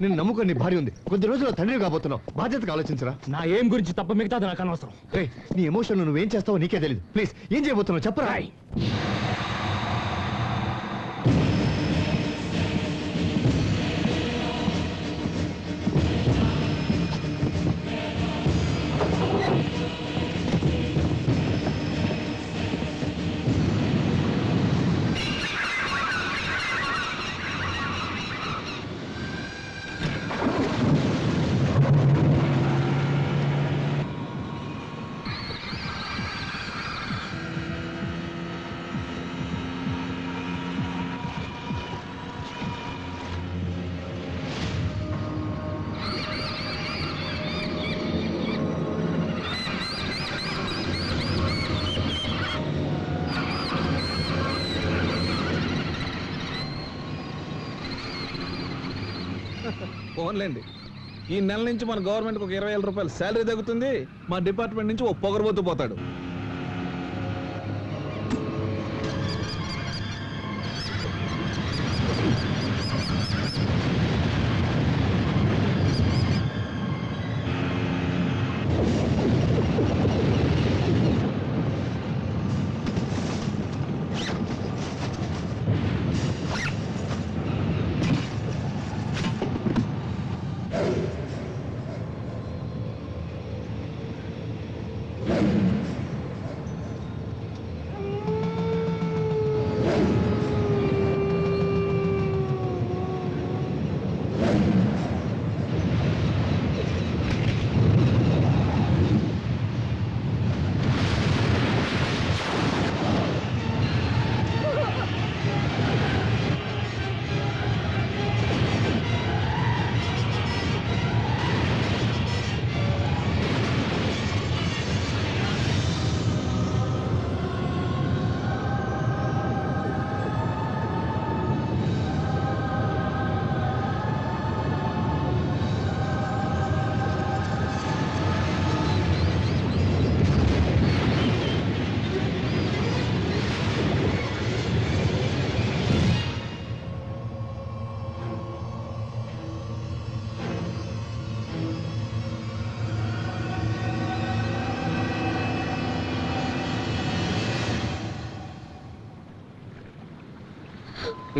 నేను నమ్ముకొని నీ భార్య ఉంది, కొద్ది రోజుల్లో తండ్రి కాబోతున్నావు, బాధ్యతగా ఆలోచించరా. నా ఏం గురించి తప్ప మిగతాది నాకు అనవసరం. నీ ఎమోషన్ నువ్వేం చేస్తావో నీకే తెలియదు. ప్లీజ్ ఏం చేయబోతున్నావు చెప్పరా. ఫోన్లేండి, ఈ నెల నుంచి మన గవర్నమెంట్కి ఒక 20,000 రూపాయలు శాలరీ తగ్గుతుంది. మా డిపార్ట్మెంట్ నుంచి ఓ పొగరబోతు పోతాడు.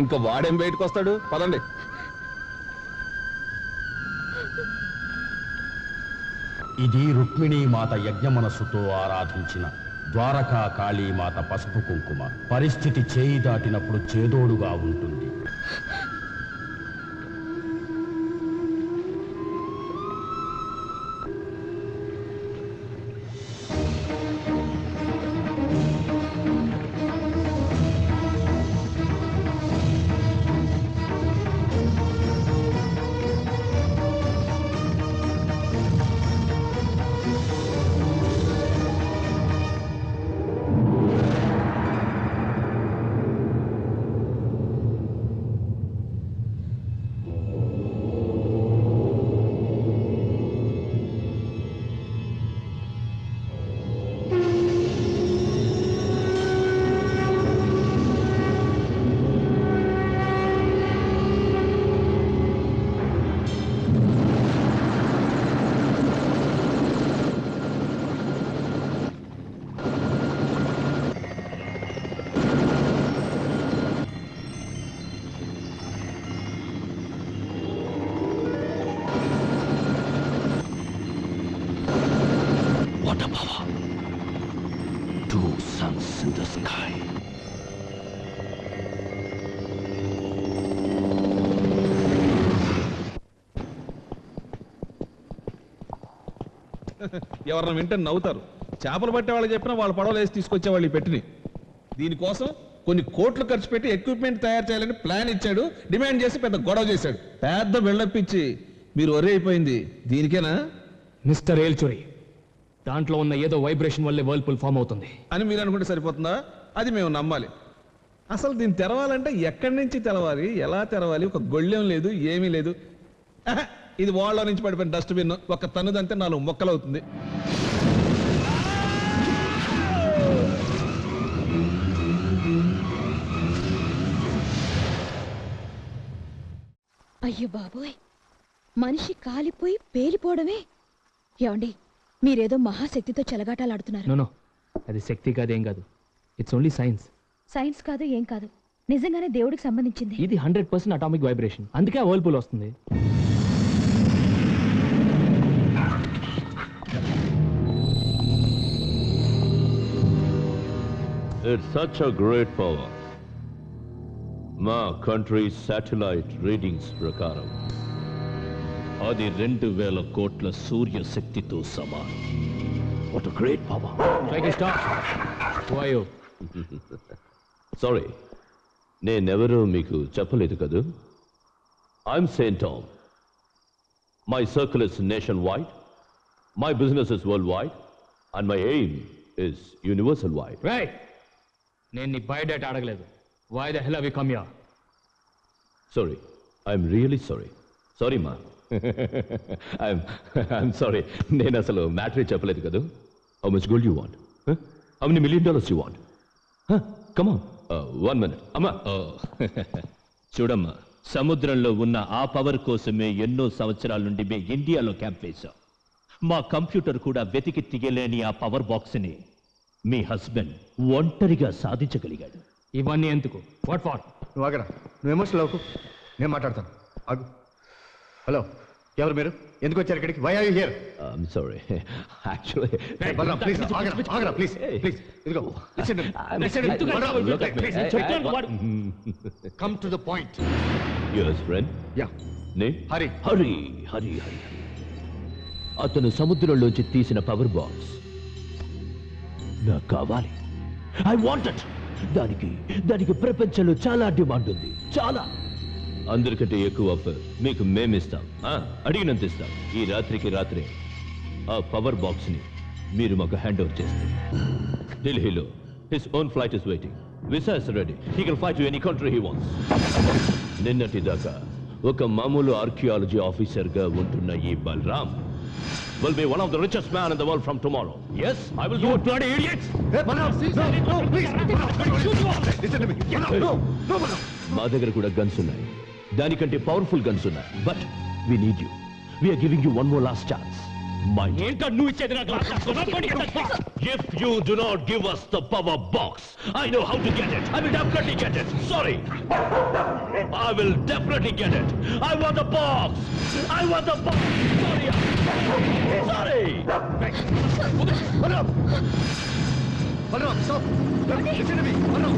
ఇంకా వాడేం బయటకు వస్తాడు, పదండి. ఇది రుక్మిణీమాత యజ్ఞ మనస్సుతో ఆరాధించిన ద్వారకా కాళీమాత పసుపు కుంకుమ. పరిస్థితి చేయి దాటినప్పుడు చేదోడుగా ఉంటుంది. in the sky. ఎవరన్నా వింటే నవ్వుతారు. చేపలు పట్టే వాళ్ళు చెప్పినా వాళ్ళు పడవలు వేసి తీసుకొచ్చేవాళ్ళు ఈ పెట్టిని. దీనికోసం కొన్ని కోట్లు ఖర్చు పెట్టి ఎక్విప్మెంట్ తయారు చేయాలని ప్లాన్ ఇచ్చాడు, డిమాండ్ చేసి పెద్ద గొడవ చేశాడు. పెద్ద బిల్డప్పిచ్చి మీరు వరి అయిపోయింది దీనికేనా? మిస్టర్ ఏల్చురి, దాంట్లో ఉన్న ఏదో వైబ్రేషన్ వల్లే వర్ల్పూల్ ఫామ్ అవుతుంది అని మీరు అనుకుంటే సరిపోతుందా? అది మేము నమ్మాలి. అసలు దీన్ని తెరవాలంటే ఎక్కడి నుంచి తెరవాలి, ఎలా తెరవాలి? ఒక గొళ్ళెం లేదు, ఏమీ లేదు. ఇది వాళ్ళ నుంచి పడిపోయిన డస్ట్బిన్, ఒక తన్నుదంతే 4 మొక్కలు అవుతుంది. అయ్యో బాబోయ్, మనిషి కాలిపోయి పేలిపోవడమే. ఏమండి, మీరేదో మహాశక్తితో చెలగాటాలాడుతున్నారు. నో అది శక్తి కాదు, ఏం కాదు. It's only science. సైన్స్ కాదు, ఏం కాదు, నిజంగానే దేవుడికి సంబంధించింది. ఇది 100% అటామిక్ వైబ్రేషన్, అందుకే ఆ వర్ల్పూల్ వస్తుంది. It's such a great power. మా కంట్రీ శాటిలైట్ రీడింగ్స్ ప్రకారం అది 2000 కోట్ల సూర్య శక్తితో సమానం. What a great power. Sorry, నేనెవరో మీకు చెప్పలేదు కదా. I'm saint Tom. My circle is nation wide, my business is world wide, and my aim is universal wide. Right, నేను నీ బయోడేటా అడగలేదు. Why the hell have you come here? Sorry, I'm really sorry. Sorry మా. I'm sorry, నేను అసలు మ్యాటరీ చెప్పలేదు కదా. How much gold you want? How many $1 million you want? Come on, 1 minute. అమ్మా, చూడమ్మా, సముద్రంలో ఉన్న ఆ పవర్ కోసమే ఎన్నో సంవత్సరాల నుండి మేము ఇండియాలో క్యాంప్ వేశాం. మా కంప్యూటర్ కూడా వెతికి తీయలేని ఆ పవర్ బాక్స్ని మీ హస్బెండ్ ఒంటరిగా సాధించగలిగాడు. ఇవన్నీ ఎందుకు? What for? నువ్వు ఆగరా, నువ్వు ఎమోషనల్ అవ్వకు, నేను మాట్లాడతాను. ఆగు. హలో, ఎవరు మీరు? ఎందుకు వచ్చారు ఇక్కడికి? Why are you here? I'm sorry, actually Balaram, please ఆగరా, ప్లీజ్ ప్లీజ్. ఇదిగో, listen to me. Balaram, come to the point. Your friend. Yeah, నే హరి. హరి హరి హరి. అతను సముద్రంలోంచి తీసిన పవర్ బాక్స్ నాకు కావాలి. I want it. దానికి ప్రపంచంలో చాలా డిమాండ్ ఉంది, చాలా. అందరికంటే ఎక్కువ ఆఫర్ మీకు మేమిస్తాం. అడిగినంత ఇస్తాం. ఈ రాత్రికి రాత్రే ఆ పవర్ బాక్స్ ని మీరు మాకు హ్యాండ్ ఓవర్ చేస్తే ఢిల్లీలో his own flight is waiting. Visa is ready. He can fly to any country he wants. నిన్నటి దాకా ఒక మామూలు ఆర్కియాలజీ ఆఫీసర్ గా ఉంటున్న ఈ Balaram will be one of the richest man in the world from tomorrow. Yes, I will do it. Bloody idiots! Hey, Balaram, no, please. Listen to me. No, Balaram. మా దగ్గర కూడా గన్స్ ఉన్నాయి, దానికంటే powerful guns ఉన్నాయి. But we need you. We are giving you one more last chance. Mind. ఏంటో నువ్వు ఇచ్చేది నాకు? If you do not give us the power box, I know how to get it. I will definitely get it. Sorry. I will definitely get it. I want the box. I want the box. Sorry. Sorry. Balaram, stop. Listen to me. Balaram.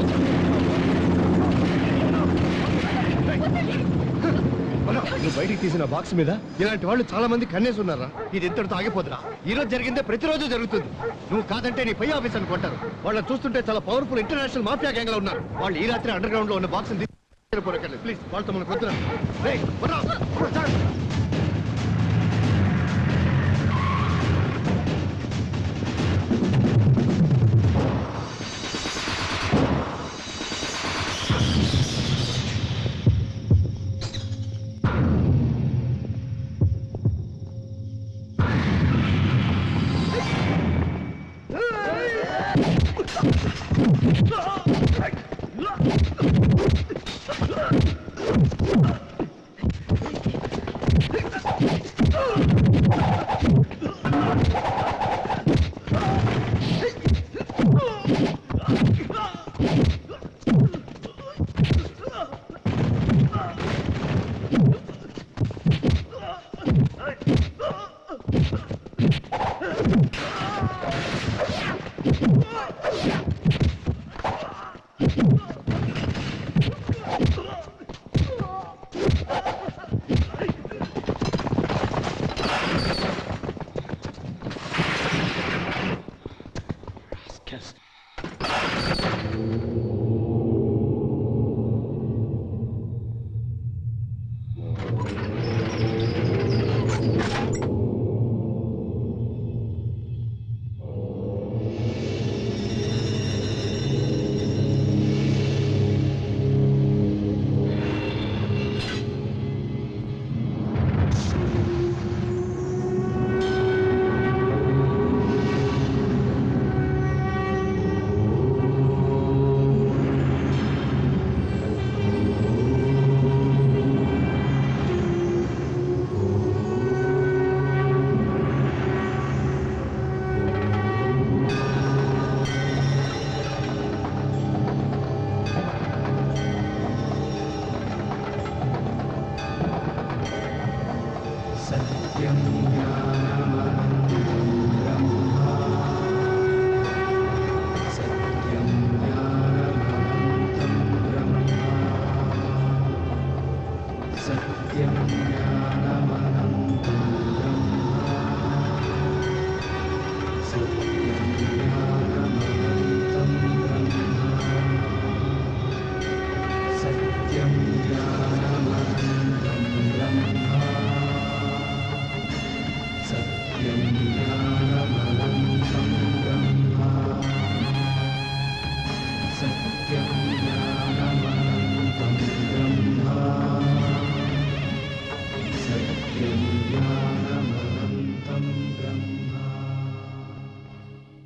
నువ్వు బయటికి తీసిన box మీద ఇలాంటి వాళ్ళు చాలా మంది కన్నేసి ఉన్నారా? ఇది ఇంతటితో ఆగిపోతురా? ఈ రోజు జరిగిందే ప్రతిరోజు జరుగుతుంది. నువ్వు కాదంటే నీ పై ఆఫీస్ అనుకుంటారు. వాళ్ళని చూస్తుంటే చాలా పవర్ఫుల్ ఇంటర్నేషనల్ మాఫియా గ్యాంగ్ లో ఉన్నారు. వాళ్ళు ఈ రాత్రి అండర్ గ్రౌండ్ లో ఉన్న బాక్స్ ప్లీజ్ వాళ్ళతో మనకు వద్దురా.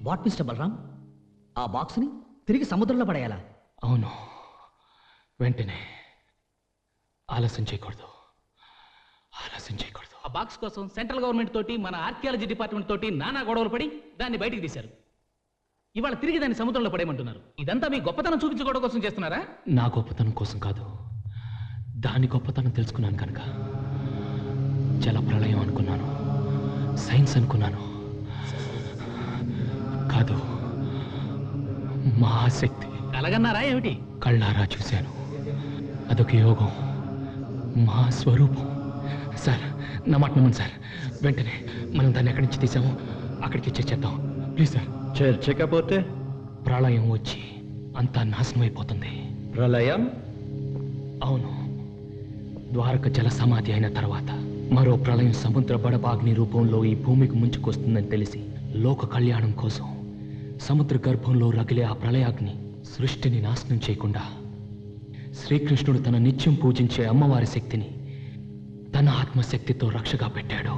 వాట్ మిస్టర్ బలరాం, ఆ బాక్స్ని తిరిగి సముద్రంలో పడేయాలా? అవును, వెంటనే. ఆలస్యం చేయకూడదు. ఆ బాక్స్ కోసం సెంట్రల్ గవర్నమెంట్ తోటి మన ఆర్కియాలజీ డిపార్ట్మెంట్ తోటి నానా గొడవలు పడి దాన్ని బయటికి తీశారు. ఇవాళ తిరిగి దాన్ని సముద్రంలో పడేయమంటున్నారు. ఇదంతా మీ గొప్పతనం చూపించుకోవడం కోసం చేస్తున్నారా? నా గొప్పతనం కోసం కాదు, దాని గొప్పతనం తెలుసుకున్నాను కనుక. జల ప్రళయం అనుకున్నాను, సైన్స్ అనుకున్నాను. కాదు, మహాశక్తి. కలగన్నారా ఏమిటి? కళ్ళారా చూశాను. అదొక యోగం, మహాస్వరూపం. సార్, నా మాట నమ్మండి సార్. వెంటనే మనం దాన్ని ఎక్కడి నుంచి తీసామో అక్కడికి చేర్చేద్దాం ప్లీజ్ సార్. చేర్చకపోతే ప్రళయం వచ్చి అంతా నాశనం అయిపోతుంది. ప్రళయం? అవును, ద్వారక జల సమాధి అయిన తర్వాత మరో ప్రళయం సముద్ర బడబాగ్ని రూపంలో ఈ భూమికి ముంచుకొస్తుందని తెలిసి లోక కళ్యాణం కోసం సముద్ర గర్భంలో రగిలే ఆ ప్రళయాగ్ని సృష్టిని నాశనం చేయకుండా శ్రీకృష్ణుడు తన నిత్యం పూజించే అమ్మవారి శక్తిని తన ఆత్మశక్తితో రక్షగా పెట్టాడు.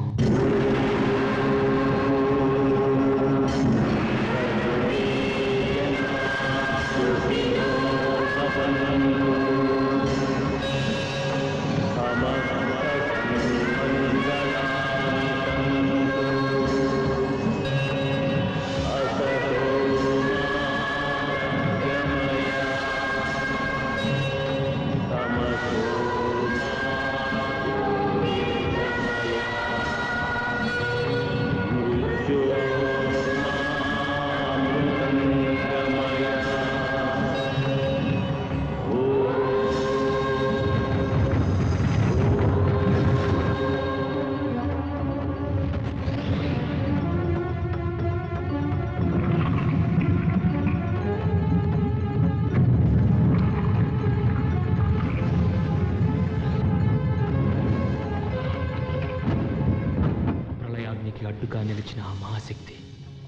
అడ్డుగా నిలిచిన ఆ మహాశక్తి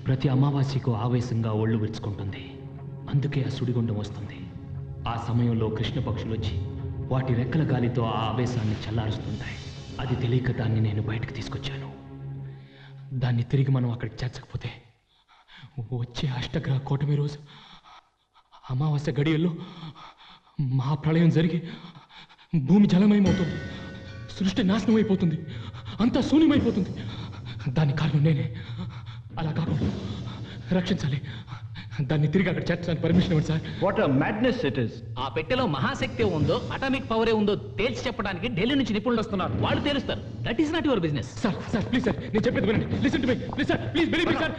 ప్రతి అమావాస్యకు ఆవేశంగా ఒళ్ళు విరుచుకుంటుంది. అందుకే ఆ సుడిగుండం వస్తుంది. ఆ సమయంలో కృష్ణ పక్షులు వచ్చి వాటి రెక్కల గాలితో ఆ ఆవేశాన్ని చల్లారుస్తుంటాయి. అది తెలియక దాన్ని నేను బయటకు తీసుకొచ్చాను. దాన్ని తిరిగి మనం అక్కడికి చేర్చకపోతే వచ్చే అష్టగ్రహ కూటమి రోజు అమావాస్య గడియల్లో మహాప్రళయం జరిగి భూమి జలమయమవుతుంది, సృష్టి నాశనం అయిపోతుంది, అంతా శూన్యమైపోతుంది. దాని కారణం నేనే. అలా కాకుండా రక్షించాలి. దాన్ని తిరిగి అక్కడ చేర్చడానికి పర్మిషన్ ఇవ్వండి sir. What a madness it is. ఆ పెట్టెలో మహాశక్తి ఉందో అటామిక్ పవరే ఉందో తేల్చి చెప్పడానికి ఢిల్లీ నుంచి నిపుణులు వస్తున్నారు. వాళ్ళు తేలుస్తారు. That is not your business. Sir sir please sir, నేను చెప్పేది వినండి. Listen to me please sir, please believe me sir.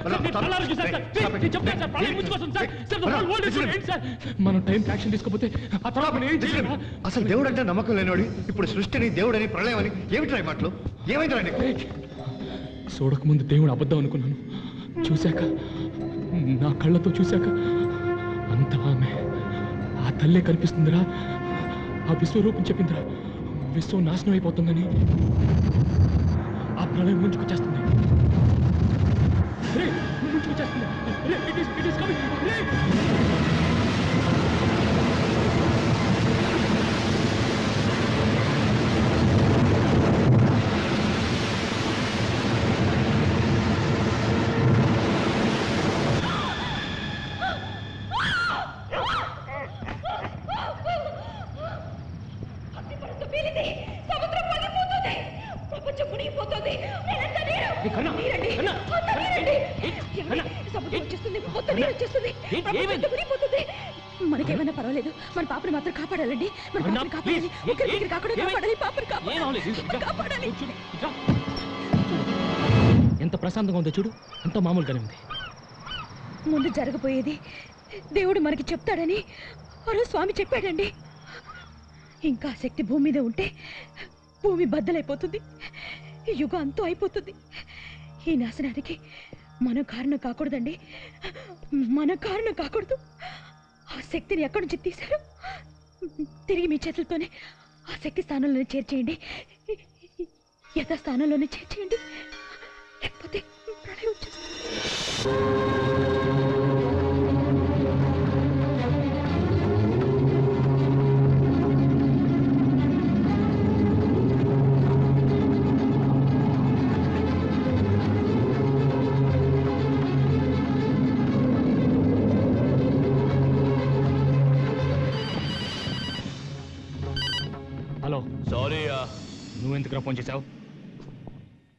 నేను చెప్తాను సార్, ప్రళయం ముంచుకొస్తుంది sir. Sir the whole world is end sir. మనం టైం యాక్షన్ తీసుకోకపోతే ఆ తర్వాత నేను ఏం చేయలేను. అసలు దేవుడు అంటే నమ్మకం లేనివాడు ఇప్పుడు సృష్టిని దేవుడని ప్రళయం అని ఏమిటి రాయి మాటలు? ఏమైందండి? చూడకముందు దేవుడు అబద్ధం అనుకున్నాను. చూశాక, నా కళ్ళతో చూశాక అంత ఆమె ఆ తల్లే కనిపిస్తుందిరా. ఆ విశ్వరూపం చెప్పిందిరా, విశ్వం నాశనం అయిపోతుందని. ఆ ప్రళయం ముంచుకొచ్చేస్తుంది. ముంచుకొచ్చేస్తుంది. మనకేమైనా పర్వాలేదు, మన పాపని మాత్రం కాపాడాలండి. మన పాపని కాపాడాలి. ఒకరి దగ్గర కాకుండా కాపాడాలి. పాపని కాపాడాలి. ప్రశాంతంగా ఉందో చూడు, అంత మామూలుగానే ఉంది. ముందు జరగబోయేది దేవుడు మనకి చెప్తాడని ఆ రోజు స్వామి చెప్పాడండి. ఇంకా శక్తి భూమి మీద ఉంటే భూమి బద్దలైపోతుంది, యుగం అంతా అయిపోతుంది. ఈ నాశనానికి మనం కారణం కాకూడదండి, మనం కారణం కాకూడదు. ఆ శక్తిని ఎక్కడి నుంచి తీశారు? తిరిగి మీ చేతులతోనే ఆ శక్తి స్థానంలోనే చేర్చేయండి, యథాస్థానంలోనే చేర్చేయండి, లేకపోతే ప్రళయం వచ్చేస్తుంది. హలో, సారీయా. నువ్వెందుకు ఫోన్ చేశావు?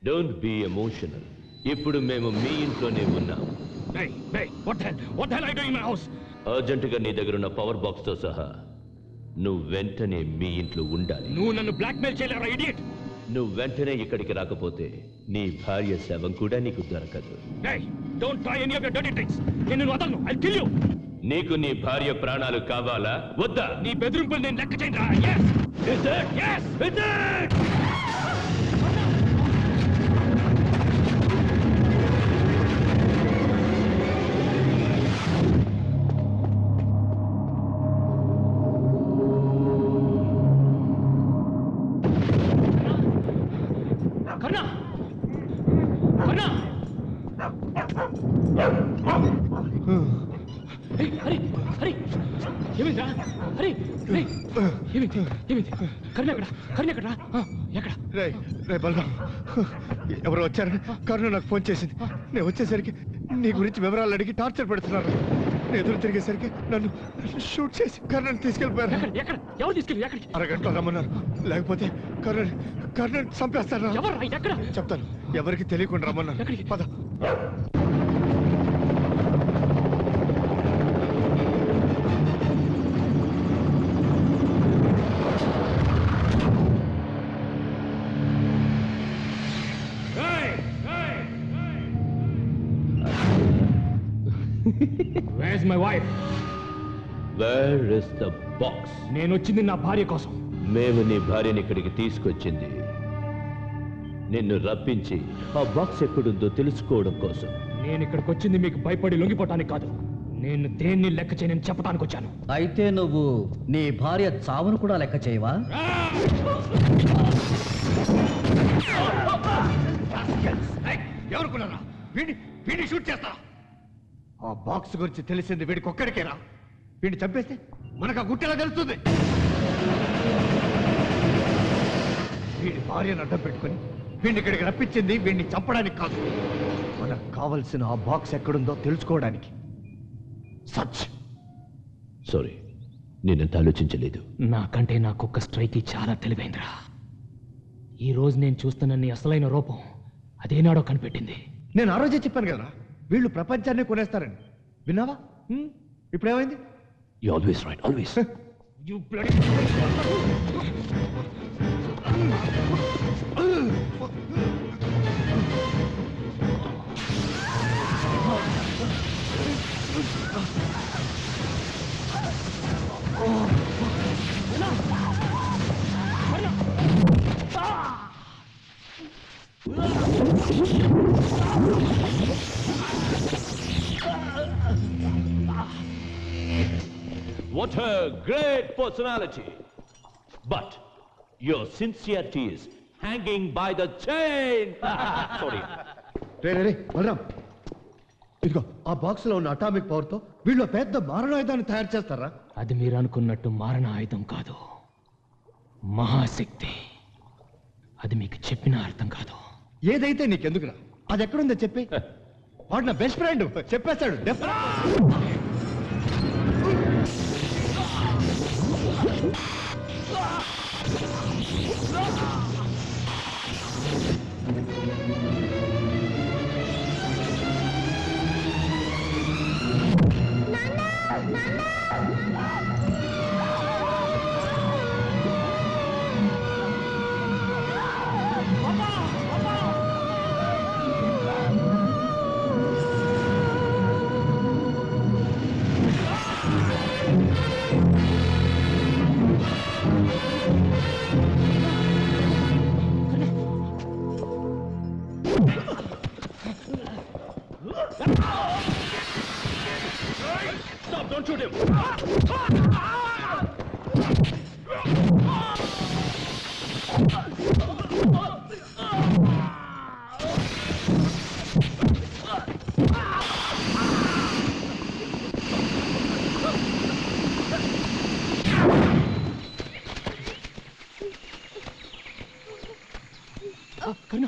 Don't be emotional. ఇప్పుడు మేము మీ ఇంట్లోనే ఉన్నాం. అర్జెంటుగా నీ దగ్గర ఉన్న పవర్ బాక్స్ తో సహా నువ్వు వెంటనే మీ ఇంట్లో ఉండాలి. నువ్వు నన్ను బ్లాక్మెయిల్ చేయలేరా ఇడియట్? నువ్వు వెంటనే ఇక్కడికి రాకపోతే నీ భార్య శవం కూడా నీకు దొరకదు. Don't try any of your dirty tricks. నేను వదలను. I kill you. నీకు నీ భార్య ప్రాణాలు కావాలా వద్దా? నీ బెదిరింపులు నేను లెక్క చేయరా? yes Is it? yes Is it? కర్ణ, కర్ణ, హరి, హరి, ఏమైందిరా? హరి, ఏమైంది? ఏమైంది? కర్ణ ఎక్కడ? కర్ణ ఎక్కడ? ఎక్కడ? రే బలరాం, ఎవరు వచ్చారని కరుణ నాకు ఫోన్ చేసింది. నేను వచ్చేసరికి నీ గురించి వివరాలు అడిగి టార్చర్ పెడుతున్నారు. నేను ఎదురు తిరిగేసరికి నన్ను షూట్ చేసి కరుణను తీసుకెళ్ళిపోయారు. ఎక్కడ? ఎవరు తీసుకెళ్ళి? ఎక్కడికి? అరగంటలో రమ్మన్నారు, లేకపోతే కరుణని చంపేస్తారు. ఎవరు? ఎక్కడ? చెప్తాను, ఎవరికి తెలియకుండా రమ్మన్నారు. పద. Where is my wife? Where is the box? నేను వచ్చింది నా భార్య కోసం. మేము నీ భార్యని ఇక్కడికి తీసుకొచ్చింది నిన్ను రప్పించి ఆ బాక్స్ ఎక్కడుందో తెలుసుకోవడం కోసం. నేను ఇక్కడికి వచ్చింది మీకు భయపడి లొంగిపోవటానికి కాదు. నేను దేన్ని లెక్క చేయనని చెప్పడానికి వచ్చాను. అయితే నువ్వు నీ భార్య చావును కూడా లెక్క చేయవా? ఎవరుకున్నారా? వీడిని షూట్ చేస్తా. ఆ బాక్స్ గురించి తెలిసింది వీడికి ఒక్కడికేరా. వీడిని చంపేస్తే మనకు ఆ గుట్టెలా తెలుస్తుంది. వీడి భార్యను అడ్డం పెట్టుకుని వీడిని ఇక్కడికి రప్పించింది వీడిని చంపడానికి కాదు, మనకు కావలసిన ఆ బాక్స్ ఎక్కడుందో తెలుసుకోవడానికి. సచ్ సారీ, నేనంత ఆలోచించలేదు. నాకంటే నా కుక్క స్ట్రైక్ చాలా తెలివైందిరా. ఈ రోజు నేను చూస్తున్న నీ అసలైన రూపం అదేనాడో కనిపెట్టింది. నేను ఆ రోజే చెప్పాను కదా, వీళ్ళు ప్రపంచాన్ని కొనేస్తారని. విన్నావా? ఇప్పుడేమైంది? You always right, always. You bloody... What a great personality! But your sincerity is hanging by the chain. Sorry. రే బలరాం, ఇదిగో ఆ బాక్స్ లో ఉన్న అటామిక్ పవర్ తో వీళ్ళు పెద్ద మారణాయుధాన్ని తయారు చేస్తారా? అది మీరు అనుకున్నట్టు మారణ ఆయుధం కాదు, మహాశక్తి. అది మీకు చెప్పిన అర్థం కాదు. ఏదైతే నీకెందుకురా, అది ఎక్కడుందో చెప్పి. వాడు నా బెస్ట్ ఫ్రెండ్, చెప్పేస్తాడు. Stop, don't shoot him. Karna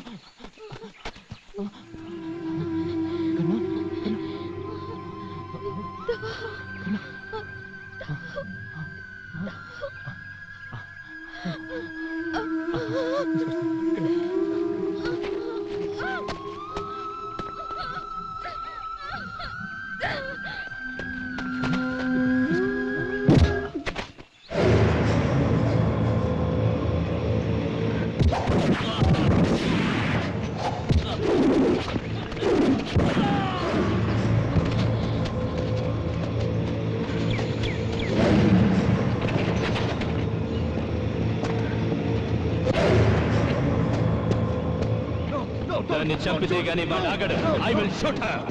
దాన్ని చంపితే గానీ వాడు ఆగడు. I will shoot her.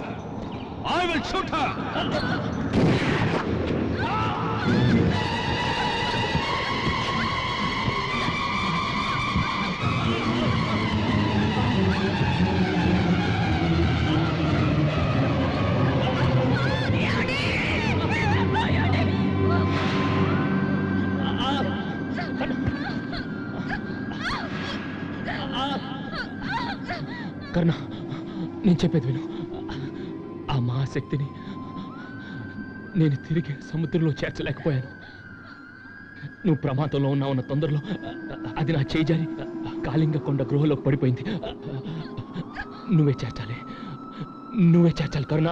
I will shoot her. Karna, నేను చెప్పేది విను. ఆ మహాశక్తిని నేను తిరిగి సముద్రంలో చేర్చలేకపోయాను. నువ్వు ప్రమాదంలో ఉన్నావున్న తొందరలో అది నా చేజారి కాళింగ కొండ గృహలోకి పడిపోయింది. నువ్వే చేర్చాలి కరుణ.